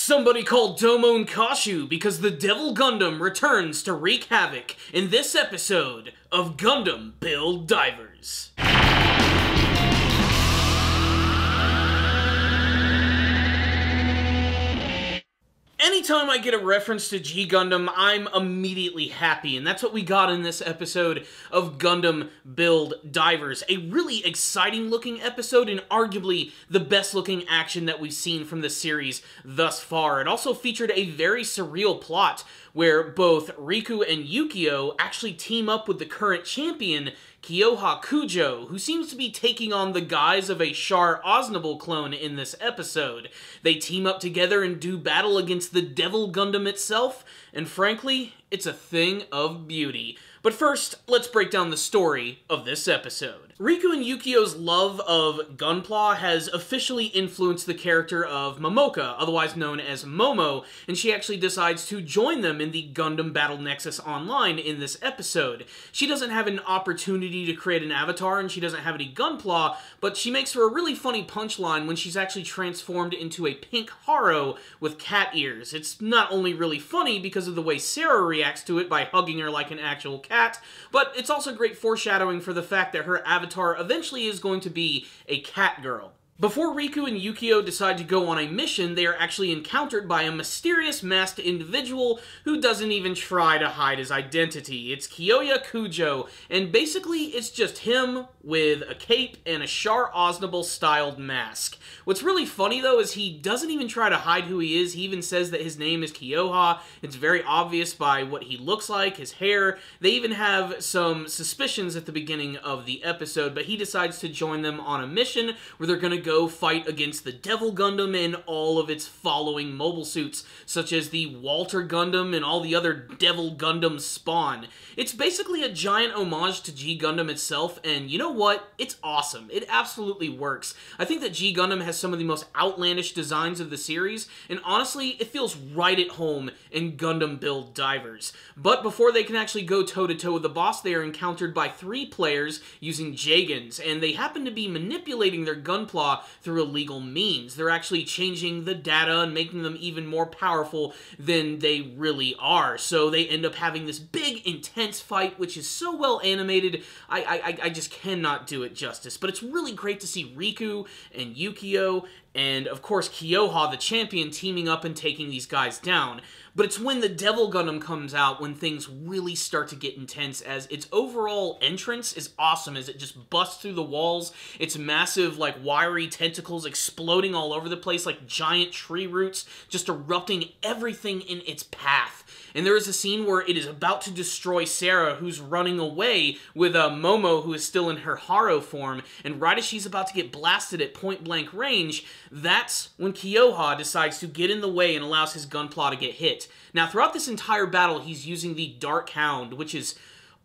Somebody called Domo and Kashu because the Devil Gundam returns to wreak havoc in this episode of Gundam Build Divers. Anytime I get a reference to G Gundam, I'm immediately happy, and that's what we got in this episode of Gundam Build Divers. A really exciting looking episode, and arguably the best looking action that we've seen from the series thus far. It also featured a very surreal plot, where both Riku and Yukio actually team up with the current champion, Kyoya Cujo, who seems to be taking on the guise of a Char Aznable clone in this episode. They team up together and do battle against the Devil Gundam itself, and frankly, it's a thing of beauty. But first, let's break down the story of this episode. Riku and Yukio's love of Gunpla has officially influenced the character of Momoka, otherwise known as Momo, and she actually decides to join them in the Gundam Battle Nexus Online in this episode. She doesn't have an opportunity to create an avatar, and she doesn't have any Gunpla, but she makes for a really funny punchline when she's actually transformed into a pink haro with cat ears. It's not only really funny because of the way Sarah reacts to it by hugging her like an actual cat, but it's also great foreshadowing for the fact that her avatar eventually is going to be a cat girl. Before Riku and Yukio decide to go on a mission, they are actually encountered by a mysterious masked individual who doesn't even try to hide his identity. It's Kyoya Cujo, and basically it's just him with a cape and a Char Aznable styled mask. What's really funny though is he doesn't even try to hide who he is. He even says that his name is Kyoya. It's very obvious by what he looks like, his hair. They even have some suspicions at the beginning of the episode, but he decides to join them on a mission where they're going to go fight against the Devil Gundam and all of its following mobile suits, such as the Walter Gundam and all the other Devil Gundam spawn. It's basically a giant homage to G Gundam itself, and you know what? It's awesome. It absolutely works. I think that G Gundam has some of the most outlandish designs of the series, and honestly, it feels right at home in Gundam Build Divers. But before they can actually go toe-to-toe with the boss, they are encountered by 3 players using J-Guns, and they happen to be manipulating their Gunpla through illegal means. They're actually changing the data and making them even more powerful than they really are. So they end up having this big, intense fight, which is so well animated, I just cannot do it justice. But it's really great to see Riku and Yukio and, of course, Kyoya, the champion, teaming up and taking these guys down. But it's when the Devil Gundam comes out when things really start to get intense, as its overall entrance is awesome, as it just busts through the walls, its massive, like, wiry tentacles exploding all over the place like giant tree roots, just erupting everything in its path. And there is a scene where it is about to destroy Sarah, who's running away with Momo, who is still in her haro form, and right as she's about to get blasted at point-blank range, that's when Kyoya decides to get in the way and allows his Gunpla to get hit. Now, throughout this entire battle, he's using the Dark Hound, which is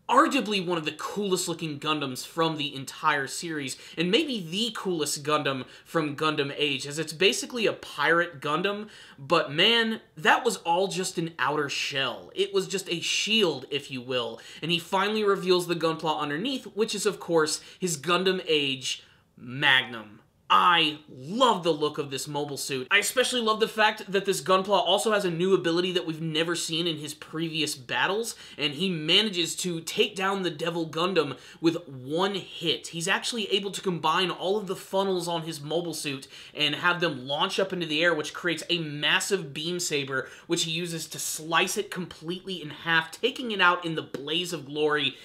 arguably one of the coolest looking Gundams from the entire series, and maybe the coolest Gundam from Gundam Age, as it's basically a pirate Gundam, but man, that was all just an outer shell. It was just a shield, if you will, and he finally reveals the Gunpla underneath, which is, of course, his Gundam Age Magnum. I love the look of this mobile suit. I especially love the fact that this Gunpla also has a new ability that we've never seen in his previous battles, and he manages to take down the Devil Gundam with one hit. He's actually able to combine all of the funnels on his mobile suit and have them launch up into the air, which creates a massive beam saber, which he uses to slice it completely in half, taking it out in the blaze of glory.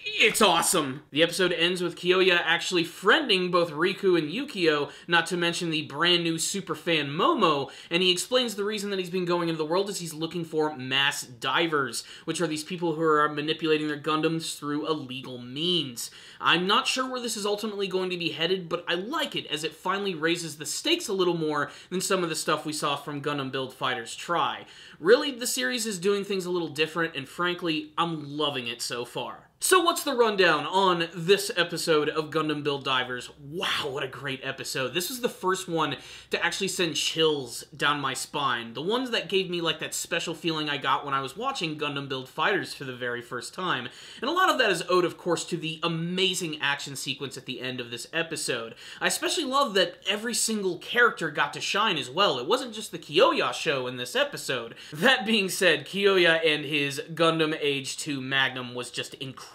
It's awesome! The episode ends with Kyoya actually friending both Riku and Yukio, not to mention the brand new superfan Momo, and he explains the reason that he's been going into the world is he's looking for mass divers, which are these people who are manipulating their Gundams through illegal means. I'm not sure where this is ultimately going to be headed, but I like it as it finally raises the stakes a little more than some of the stuff we saw from Gundam Build Fighters Try. Really, the series is doing things a little different, and frankly, I'm loving it so far. So what's the rundown on this episode of Gundam Build Divers? Wow, what a great episode. This was the first one to actually send chills down my spine. The ones that gave me like that special feeling I got when I was watching Gundam Build Fighters for the very first time. And a lot of that is owed, of course, to the amazing action sequence at the end of this episode. I especially love that every single character got to shine as well. It wasn't just the Kyoya show in this episode. That being said, Kyoya and his Gundam Age 2 Magnum was just incredible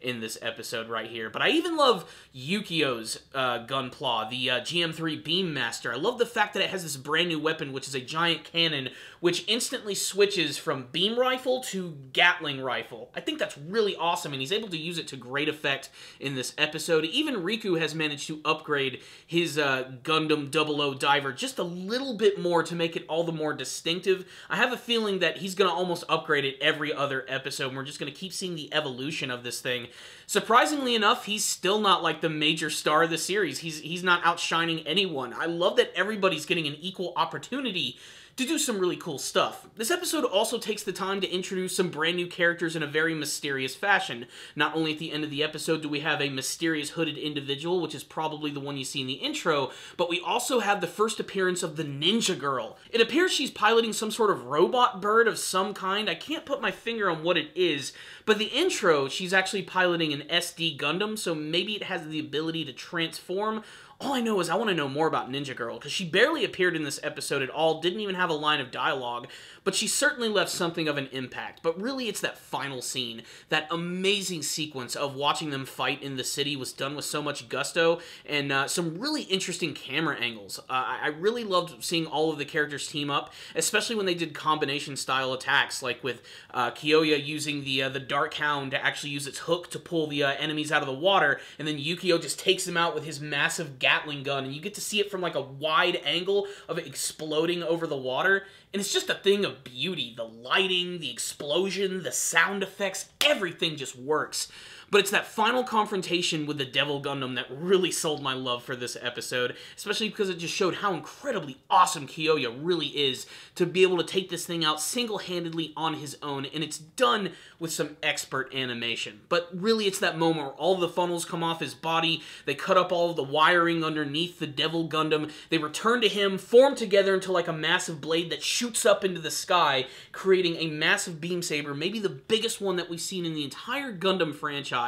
in this episode right here. But I even love Yukio's Gunpla, the GM3 Beam Master. I love the fact that it has this brand new weapon, which is a giant cannon, which instantly switches from beam rifle to Gatling rifle. I think that's really awesome, and he's able to use it to great effect in this episode. Even Riku has managed to upgrade his Gundam 00 Diver just a little bit more to make it all the more distinctive. I have a feeling that he's going to almost upgrade it every other episode, and we're just going to keep seeing the evolution of this thing. Surprisingly enough, he's still not like the major star of the series. He's not outshining anyone. I love that everybody's getting an equal opportunity to do some really cool stuff. This episode also takes the time to introduce some brand new characters in a very mysterious fashion. Not only at the end of the episode do we have a mysterious hooded individual, which is probably the one you see in the intro, but we also have the first appearance of the Ninja Girl. It appears she's piloting some sort of robot bird of some kind. I can't put my finger on what it is, but the intro, she's actually piloting an SD Gundam, so maybe it has the ability to transform. All I know is I want to know more about Ninja Girl, because she barely appeared in this episode at all, didn't even have a line of dialogue, but she certainly left something of an impact. But really, it's that final scene. That amazing sequence of watching them fight in the city was done with so much gusto, and some really interesting camera angles. I really loved seeing all of the characters team up, especially when they did combination-style attacks, like with Kyoya using the Dark Hound to actually use its hook to pull the enemies out of the water, and then Yukio just takes them out with his massive Gatling gun, and you get to see it from like a wide angle of it exploding over the water, and it's just a thing of beauty. The lighting, the explosion, the sound effects, everything just works. But it's that final confrontation with the Devil Gundam that really sold my love for this episode, especially because it just showed how incredibly awesome Kyoya really is to be able to take this thing out single-handedly on his own, and it's done with some expert animation. But really, it's that moment where all of the funnels come off his body, they cut up all of the wiring underneath the Devil Gundam, they return to him, form together into like a massive blade that shoots up into the sky, creating a massive beam saber, maybe the biggest one that we've seen in the entire Gundam franchise.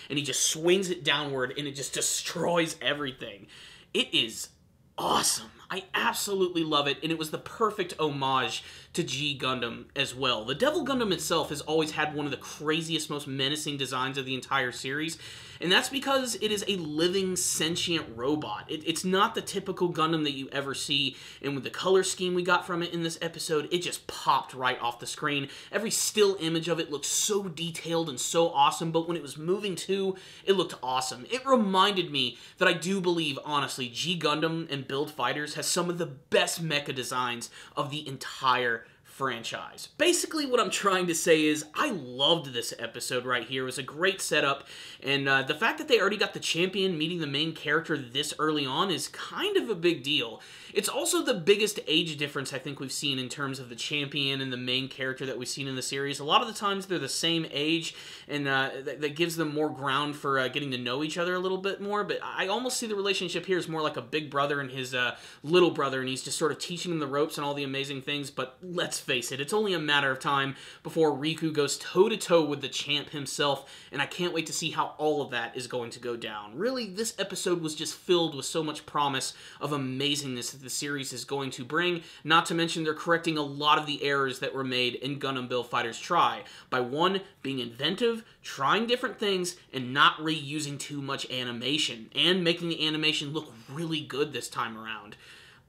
And he just swings it downward, and it just destroys everything. It is awesome. I absolutely love it, and it was the perfect homage to G Gundam as well. The Devil Gundam itself has always had one of the craziest, most menacing designs of the entire series, and that's because it is a living, sentient robot. It's not the typical Gundam that you ever see, and with the color scheme we got from it in this episode, it just popped right off the screen. Every still image of it looked so detailed and so awesome, but when it was moving too, it looked awesome. It reminded me that I do believe, honestly, G Gundam and Build Fighters has some of the best mecha designs of the entire franchise. Basically, what I'm trying to say is I loved this episode right here. It was a great setup, and the fact that they already got the champion meeting the main character this early on is kind of a big deal. It's also the biggest age difference I think we've seen in terms of the champion and the main character that we've seen in the series. A lot of the times they're the same age, and that gives them more ground for getting to know each other a little bit more, but I almost see the relationship here as more like a big brother and his little brother, and he's just sort of teaching him the ropes and all the amazing things. But let's face it, it's only a matter of time before Riku goes toe-to-toe with the champ himself, and I can't wait to see how all of that is going to go down. Really, this episode was just filled with so much promise of amazingness that the series is going to bring, not to mention they're correcting a lot of the errors that were made in Gundam Build Fighters Try, by one, being inventive, trying different things, and not reusing too much animation, and making the animation look really good this time around.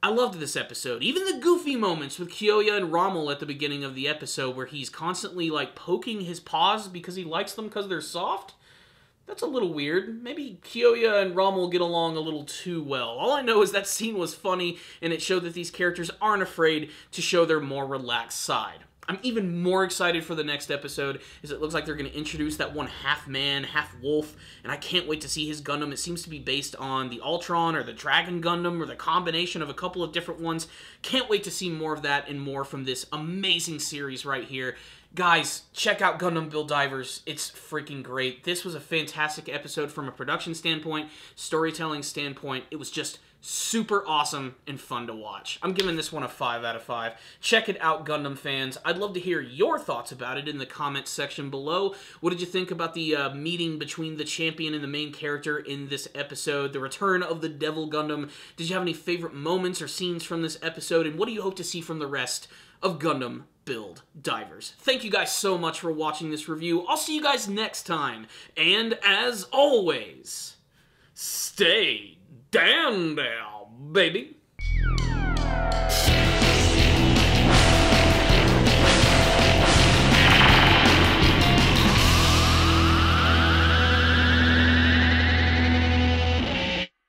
I loved this episode. Even the goofy moments with Kyoya and Rommel at the beginning of the episode where he's constantly like poking his paws because he likes them because they're soft. That's a little weird. Maybe Kyoya and Rommel get along a little too well. All I know is that scene was funny, and it showed that these characters aren't afraid to show their more relaxed side. I'm even more excited for the next episode, as it looks like they're going to introduce that one half-man, half-wolf, and I can't wait to see his Gundam. It seems to be based on the Ultron or the Dragon Gundam or the combination of a couple of different ones. Can't wait to see more of that and more from this amazing series right here. Guys, check out Gundam Build Divers. It's freaking great. This was a fantastic episode from a production standpoint, storytelling standpoint. It was just super awesome and fun to watch. I'm giving this one a 5 out of 5. Check it out, Gundam fans. I'd love to hear your thoughts about it in the comments section below. What did you think about the meeting between the champion and the main character in this episode? The return of the Devil Gundam. Did you have any favorite moments or scenes from this episode? And what do you hope to see from the rest of Gundam Build Divers? Thank you guys so much for watching this review. I'll see you guys next time. And as always, stay damn down, baby.